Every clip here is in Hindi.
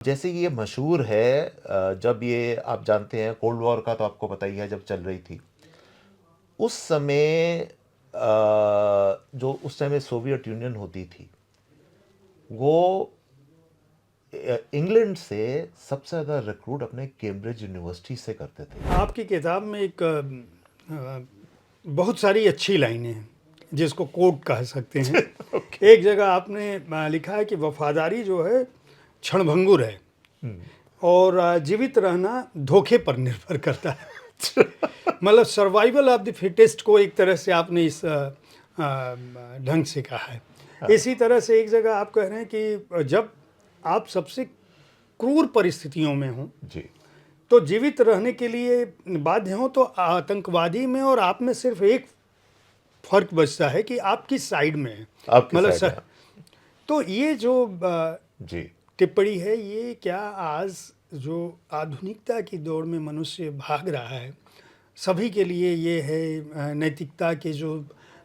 जैसे ये मशहूर है जब ये आप जानते हैं कोल्ड वॉर का तो आपको पता ही है जब चल रही थी उस समय जो उस समय सोवियत यूनियन होती थी वो इंग्लैंड से सबसे ज़्यादा रिक्रूट अपने कैम्ब्रिज यूनिवर्सिटी से करते थे। आपकी किताब में एक बहुत सारी अच्छी लाइनें हैं जिसको कोट कह सकते हैं। एक जगह आपने लिखा है कि वफादारी जो है क्षणभंगुर है और जीवित रहना धोखे पर निर्भर करता है। मतलब सर्वाइवल ऑफ द फिटेस्ट को एक तरह से आपने इस ढंग से कहा है। इसी तरह से एक जगह आप कह रहे हैं कि जब आप सबसे क्रूर परिस्थितियों में हों जी तो जीवित रहने के लिए बाध्य हो, तो आतंकवादी में और आप में सिर्फ एक फर्क बचता है कि आप किस साइड में हैं। आपके मतलब साइड में। तो ये जो जी टिप्पणी है, ये क्या आज जो आधुनिकता की दौड़ में मनुष्य भाग रहा है सभी के लिए ये है नैतिकता के जो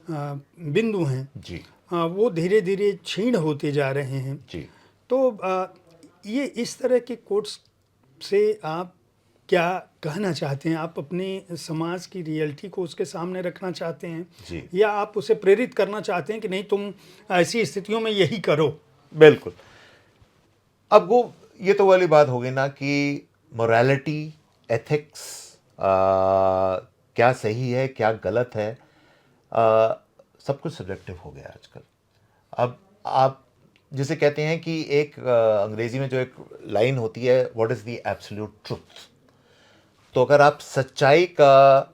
बिंदु हैं जी वो धीरे धीरे क्षीण होते जा रहे हैं। जी तो ये इस तरह के कोट्स से आप क्या कहना चाहते हैं? आप अपने समाज की रियलिटी को उसके सामने रखना चाहते हैं जी या आप उसे प्रेरित करना चाहते हैं कि नहीं, तुम ऐसी स्थितियों में यही करो? बिल्कुल। अब वो ये तो वाली बात हो गई ना कि मोरालिटी एथिक्स क्या सही है क्या गलत है, सब कुछ सब्जेक्टिव हो गया आजकल। अब आप जिसे कहते हैं कि एक अंग्रेजी में जो एक लाइन होती है what is the absolute truth. तो अगर आप सच्चाई का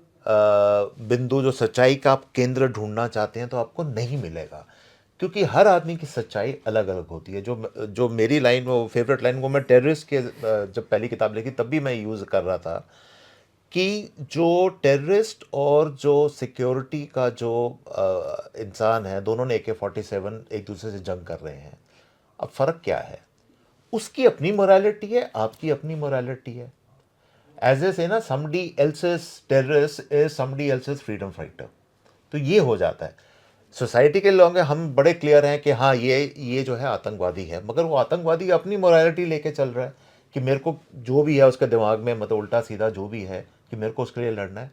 बिंदु जो सच्चाई का आप केंद्र ढूंढना चाहते हैं तो आपको नहीं मिलेगा, क्योंकि हर आदमी की सच्चाई अलग अलग होती है। जो मेरी लाइन वो फेवरेट लाइन वो मैं टेररिस्ट के जब पहली किताब लिखी तब भी मैं यूज़ कर रहा था कि जो टेररिस्ट और जो सिक्योरिटी का जो इंसान है दोनों ने AK-47 एक दूसरे से जंग कर रहे हैं। अब फ़र्क क्या है? उसकी अपनी मोरालिटी है, आपकी अपनी मोरालिटी है। एज ए से ना somebody else's terrorist is somebody else's freedom fighter। तो ये हो जाता है। सोसाइटी के लोग हैं, हम बड़े क्लियर हैं कि हाँ ये जो है आतंकवादी है, मगर वो आतंकवादी अपनी मोरालिटी लेके चल रहा है कि मेरे को जो भी है उसके दिमाग में मतलब उल्टा सीधा जो भी है कि मेरे को उसके लिए लड़ना है।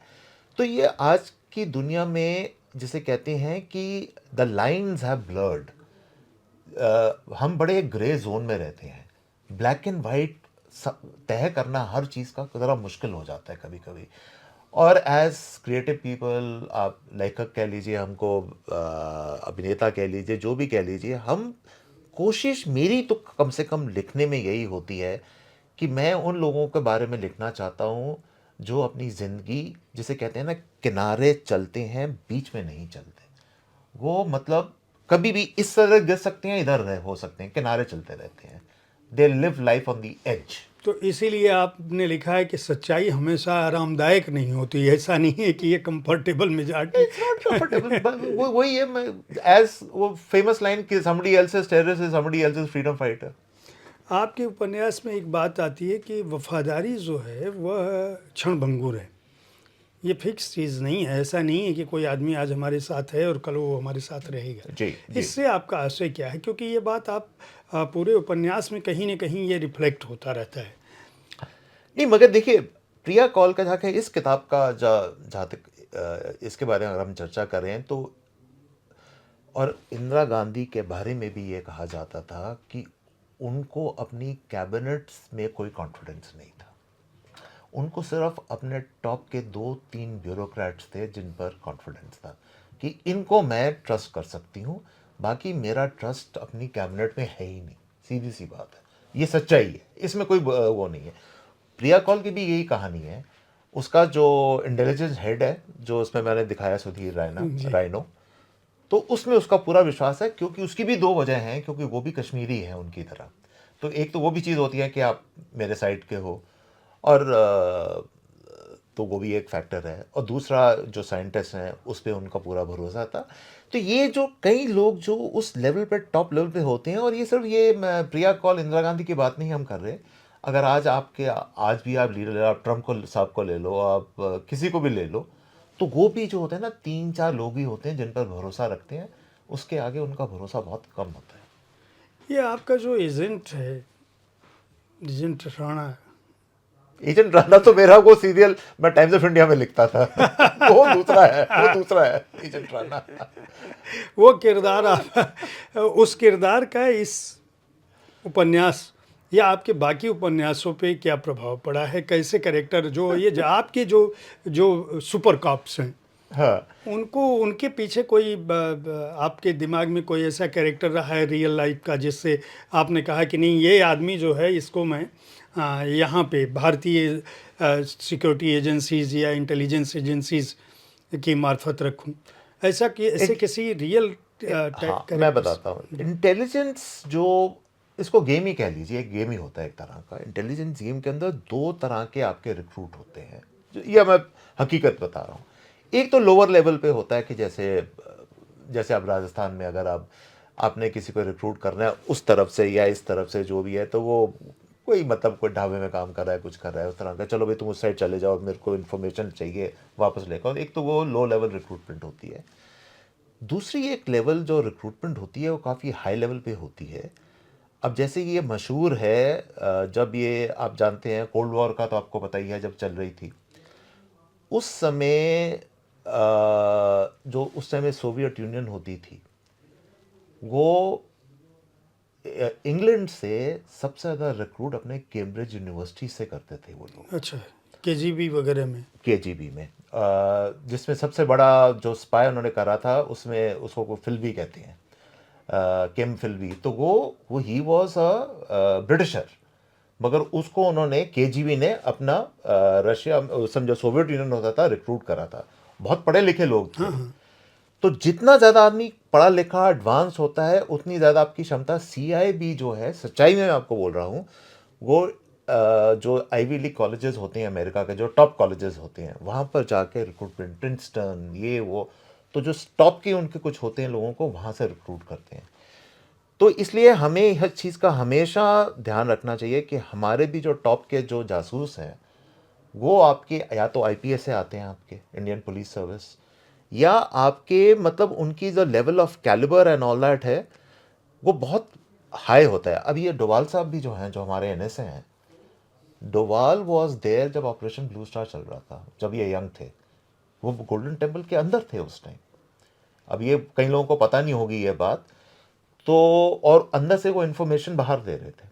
तो ये आज की दुनिया में जिसे कहते हैं कि द लाइन्स हैव ब्लर्ड। हम बड़े ग्रे जोन में रहते हैं। ब्लैक एंड वाइट तय करना हर चीज़ का ज़रा मुश्किल हो जाता है कभी कभी। और एज क्रिएटिव पीपल, आप लेखक कह लीजिए हमको, अभिनेता कह लीजिए, जो भी कह लीजिए, हम कोशिश मेरी तो कम से कम लिखने में यही होती है कि मैं उन लोगों के बारे में लिखना चाहता हूँ जो अपनी ज़िंदगी जिसे कहते हैं ना किनारे चलते हैं, बीच में नहीं चलते। वो मतलब कभी भी इस तरह गिर सकते हैं, इधर रह हो सकते हैं, किनारे चलते रहते हैं। They live life on the edge. तो इसीलिए आपने लिखा है कि सच्चाई हमेशा आरामदायक नहीं होती। ऐसा नहीं है कि ये कंफर्टेबल मिजाज इट्स नॉट कंफर्टेबल। वो वही है, एज वो फेमस लाइन कि somebody else's terrorist is somebody else's freedom fighter। आपके उपन्यास में एक बात आती है कि वफादारी जो है वह क्षणभंगुर है, ये फिक्स चीज़ नहीं है। ऐसा नहीं है कि कोई आदमी आज हमारे साथ है और कल वो हमारे साथ रहेगा। जी जी। इससे आपका आशय क्या है? क्योंकि ये बात आप पूरे उपन्यास में कहीं ना कहीं ये रिफ्लेक्ट होता रहता है। नहीं मगर देखिए, प्रिया कौल का जहाँ इस किताब का जहाँ तक इसके बारे में अगर हम चर्चा कर रहे हैं तो, और इंदिरा गांधी के बारे में भी ये कहा जाता था कि उनको अपनी कैबिनेट्स में कोई कॉन्फिडेंस नहीं था। उनको सिर्फ अपने टॉप के 2-3 ब्यूरोक्रेट्स थे जिन पर कॉन्फिडेंस था कि इनको मैं ट्रस्ट कर सकती हूँ, बाकी मेरा ट्रस्ट अपनी कैबिनेट में है ही नहीं। सीधी सी बात है, ये सच्चाई है, इसमें कोई वो नहीं है। प्रिया कौल की भी यही कहानी है। उसका जो इंटेलिजेंस हेड है जो उसमें मैंने दिखाया, सुधीर जी। रायनो, तो उसमें उसका पूरा विश्वास है, क्योंकि उसकी भी दो वजह हैं, क्योंकि वो भी कश्मीरी है उनकी तरह। तो एक तो वो भी चीज़ होती है कि आप मेरे साइड के हो, और तो वो भी एक फैक्टर है, और दूसरा जो साइंटिस्ट हैं उस पर उनका पूरा भरोसा था। तो ये जो कई लोग जो उस लेवल पे टॉप लेवल पे होते हैं, और ये सिर्फ ये प्रिया कौल इंदिरा गांधी की बात नहीं हम कर रहे। अगर आज भी आप लीडर, आप ट्रम्प को साहब को ले लो, आप किसी को भी ले लो, तो वो भी जो होते हैं ना 3-4 लोग ही होते हैं जिन पर भरोसा रखते हैं, उसके आगे उनका भरोसा बहुत कम होता है। ये आपका जो एजेंट है एजेंट राणा। एजेंट राणा तो मेरा वो सीरियल मैं टाइम्स ऑफ इंडिया में लिखता था। वो दूसरा है, वो दूसरा है एजेंट राणा। वो किरदार आप उस किरदार का इस उपन्यास या आपके बाकी उपन्यासों पे क्या प्रभाव पड़ा है? कैसे कैरेक्टर जो आपके जो सुपर कॉप्स हैं, हाँ, उनको उनके पीछे कोई आपके दिमाग में कोई ऐसा कैरेक्टर रहा है रियल लाइफ का जिससे आपने कहा कि नहीं, ये आदमी जो है इसको मैं यहाँ पे भारतीय सिक्योरिटी एजेंसीज या इंटेलिजेंस एजेंसीज की मार्फत रखूं? ऐसा कि ऐसे किसी रियल हाँ, मैं बताता हूँ। इंटेलिजेंस जो इसको गेम ही कह लीजिए, एक गेम ही होता है एक तरह का। इंटेलिजेंस गेम के अंदर दो तरह के आपके रिक्रूट होते हैं, यह मैं हकीकत बता रहा हूँ। एक तो लोअर लेवल पे होता है कि जैसे जैसे अब राजस्थान में अगर आपने किसी को रिक्रूट करना है उस तरफ से या इस तरफ से जो भी है, तो वो कोई मतलब कोई ढाबे में काम कर रहा है, कुछ कर रहा है उस तरह का, चलो भाई तुम उस साइड चले जाओ, मेरे को इन्फॉर्मेशन चाहिए वापस लेकर। एक तो वो लो लेवल रिक्रूटमेंट होती है। दूसरी एक लेवल जो रिक्रूटमेंट होती है वो काफ़ी हाई लेवल पे होती है। अब जैसे कि ये मशहूर है, जब ये आप जानते हैं कोल्ड वॉर का तो आपको पता ही है, जब चल रही थी उस समय, जो उस समय सोवियत यूनियन होती थी, वो इंग्लैंड से सबसे ज़्यादा रिक्रूट अपने कैम्ब्रिज यूनिवर्सिटी से करते थे वो लोग। अच्छा, केजीबी वगैरह में? केजीबी में, जिसमें सबसे बड़ा जो स्पाई उन्होंने करा था उसमें उसको को फिल्बी कहते हैं, किम फिल्बी। तो वो ही वॉज अ ब्रिटिशर, मगर उसको उन्होंने केजीबी ने अपना रशिया समझो सोवियत यूनियन होता था रिक्रूट करा था। बहुत पढ़े लिखे लोग थे। तो जितना ज़्यादा आदमी पढ़ा लिखा एडवांस होता है उतनी ज़्यादा आपकी क्षमता। सीआईबी जो है, सच्चाई में मैं आपको बोल रहा हूँ, वो जो आईवी लीग कॉलेजेस होते हैं अमेरिका के, जो टॉप कॉलेजेस होते हैं, वहाँ पर जाके रिक्रूटमेंट, प्रिंसटन ये वो, तो जो टॉप के उनके कुछ होते हैं लोगों को वहाँ से रिक्रूट करते हैं। तो इसलिए हमें हर चीज़ का हमेशा ध्यान रखना चाहिए कि हमारे भी जो टॉप के जो जासूस हैं वो आपके या तो आईपीएस से आते हैं, आपके इंडियन पुलिस सर्विस, या आपके मतलब उनकी जो level of calibre and all that है वो बहुत हाई होता है। अब ये डोवाल साहब भी जो हैं, जो हमारे एनएसए हैं, डोवाल वॉज देयर जब ऑपरेशन ब्लू स्टार चल रहा था, जब ये यंग थे, वो गोल्डन टेम्पल के अंदर थे उस टाइम। अब ये कई लोगों को पता नहीं होगी ये बात, तो और अंदर से वो इन्फॉर्मेशन बाहर दे रहे थे।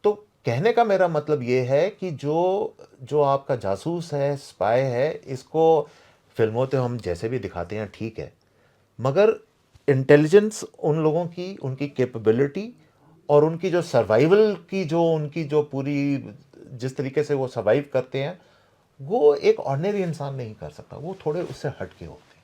तो कहने का मेरा मतलब ये है कि जो जो आपका जासूस है, स्पाई है, इसको फिल्मों तो हम जैसे भी दिखाते हैं ठीक है, मगर इंटेलिजेंस उन लोगों की, उनकी कैपेबिलिटी और उनकी जो सर्वाइवल की जो उनकी जो पूरी जिस तरीके से वो सर्वाइव करते हैं, वो एक ऑर्डिनरी इंसान नहीं कर सकता, वो थोड़े उससे हट के होते हैं।